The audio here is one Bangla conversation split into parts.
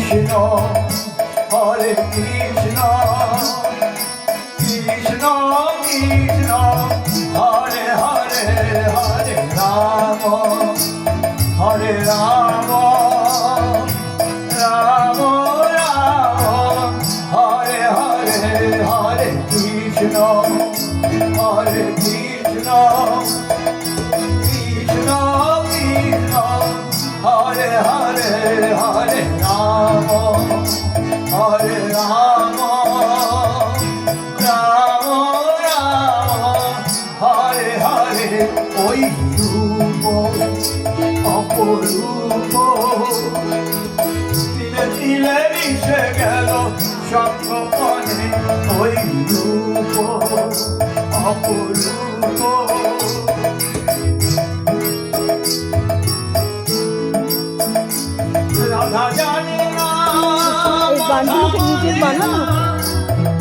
কৃষ্ণ হরে কৃষ্ণ কৃষ্ণ কৃষ্ণ হরে হরে হরে রাম হরে রাম রাম রাম হরে হরে হরে কৃষ্ণ হরে কৃষ্ণ কৃষ্ণ কৃষ্ণ হরে হরে হরে রাম হরে রাম রাম রাম হরে হরে ওই রূপ অপরূপ তিলে তিলে মিশে গেল সঙ্গপনে ওই রূপ অপরূপ রাধা জানে না গানগুলোকে নিজের বানানো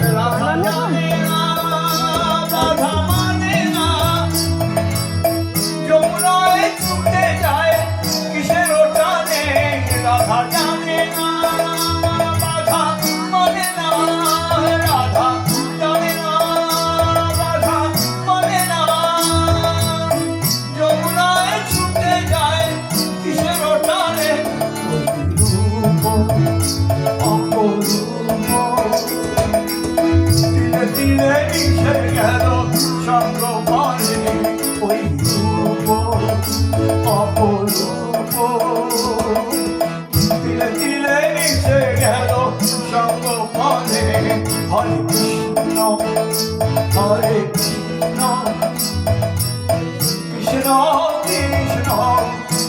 রাধা জানে না রাধা মানে না যমুনায় ছুটে যায় কিসের টানে রাধা জানে না রাধা মানে না রাধা জানে না রাধা মানে না যমুনায় ছুটে যায় কিসের টানে তিলে তিলে মিশে গেল সঙ্গপনে ওই রূপ অপরূপ তিলে তিলে মিশে গেল সঙ্গপনে হরে কৃষ্ণ হরে কৃষ্ণ কৃষ্ণ কৃষ্ণ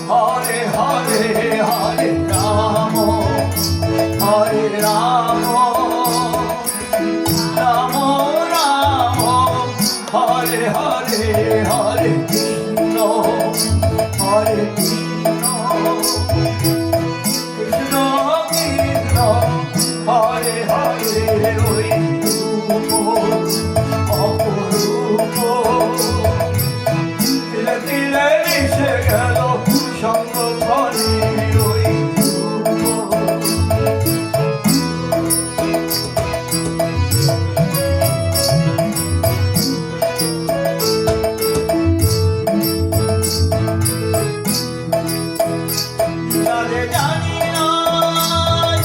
হরে হরে হরে রাম হরে রাম রাম রাম হরে হরে হরে কৃষ্ণ হরে কৃষ্ণ কৃষ্ণ কৃষ্ণ হরে হরে ওই রূপ অপরূপ তিলে তিলে মিশে গেল সঙ্গপনে ওই রূপ যারে জানি না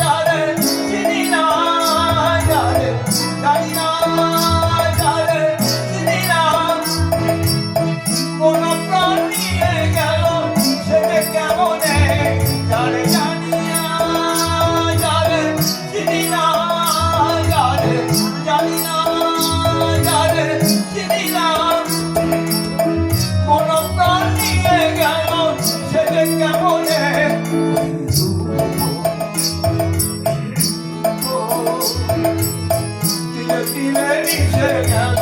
যারে চিনি না যারে জানি না যারে চিনি না কোন প্রাণ নিয়ে গেল সে কেমনে যারে জানি না যারে চিনি না যারে জানি না যারে চিনি না কোন প্রাণ নিয়ে গেল সে কেমনে তিলে তিলে মিশে গেল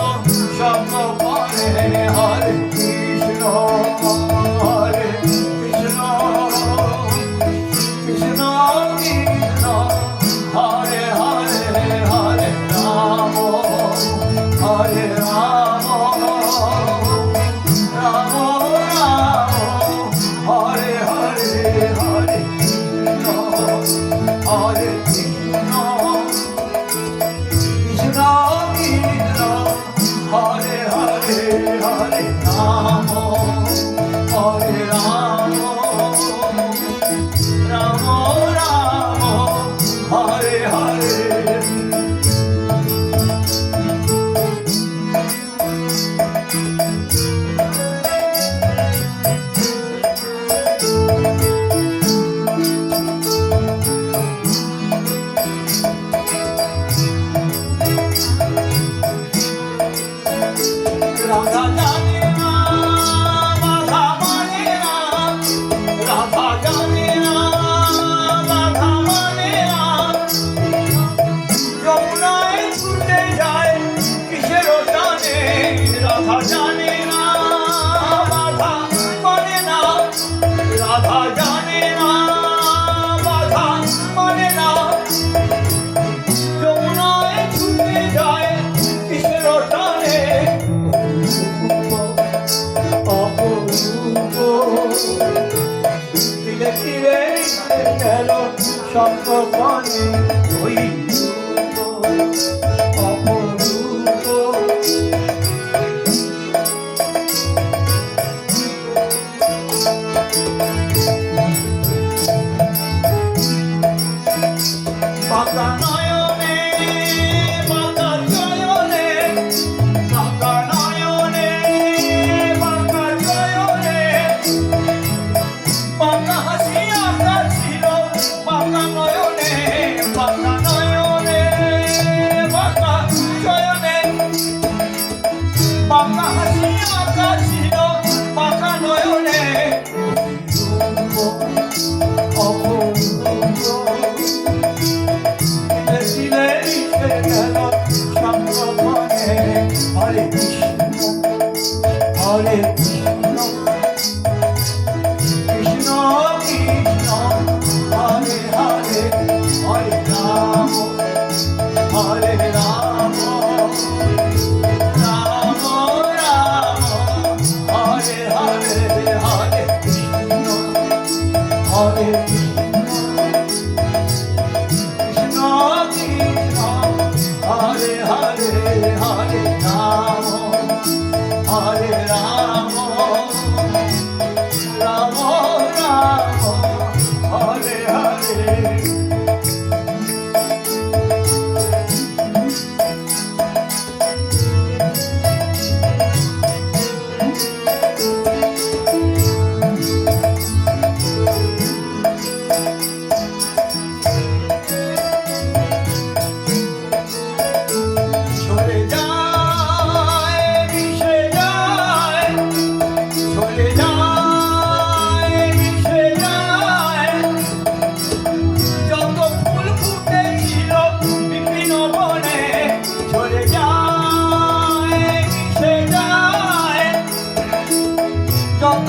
সঙ্গপনে হরে কৃষ্ণ হরে কৃষ্ণ কৃষ্ণ কৃষ্ণ হরে হরে হরে রাম হরে রাম রাম রাম হরে হরে হরে কৃষ্ণ হরে কৃষ্ণ কৃষ্ণ কৃষ্ণ হরে হরে হরে রাম হরে রাম রাম রাম গোপনে ওই অপরূপ বাঁকা নয়নে বাঁকা চয়নে বাঁকা নয়নে বাঁকা চয়নে বাঁকা হাসি আঁকা ছিল বাঁকা নয়নে বাঁকা নয়নে বাঁকা চয়নে বাঁকা হাসি আঁকা ছিল বাঁকা নয়নে হরে কৃষ্ণ হরে কৃষ্ণ কৃষ্ণ কৃষ্ণ হরে হরে হরে রাম হরে রাম রাম রাম হরে হরে হরে কৃষ্ণ হরে কৃষ্ণ কৃষ্ণ হরে হরে হরে রাম হরে রাম রাম রাম হরে হরে চলে যায় মিশে যায় চলে যায় মিশে যায় যত ফুল ফুটেছিল বিভিন্ন বনে চলে যায় মিশে যায় যত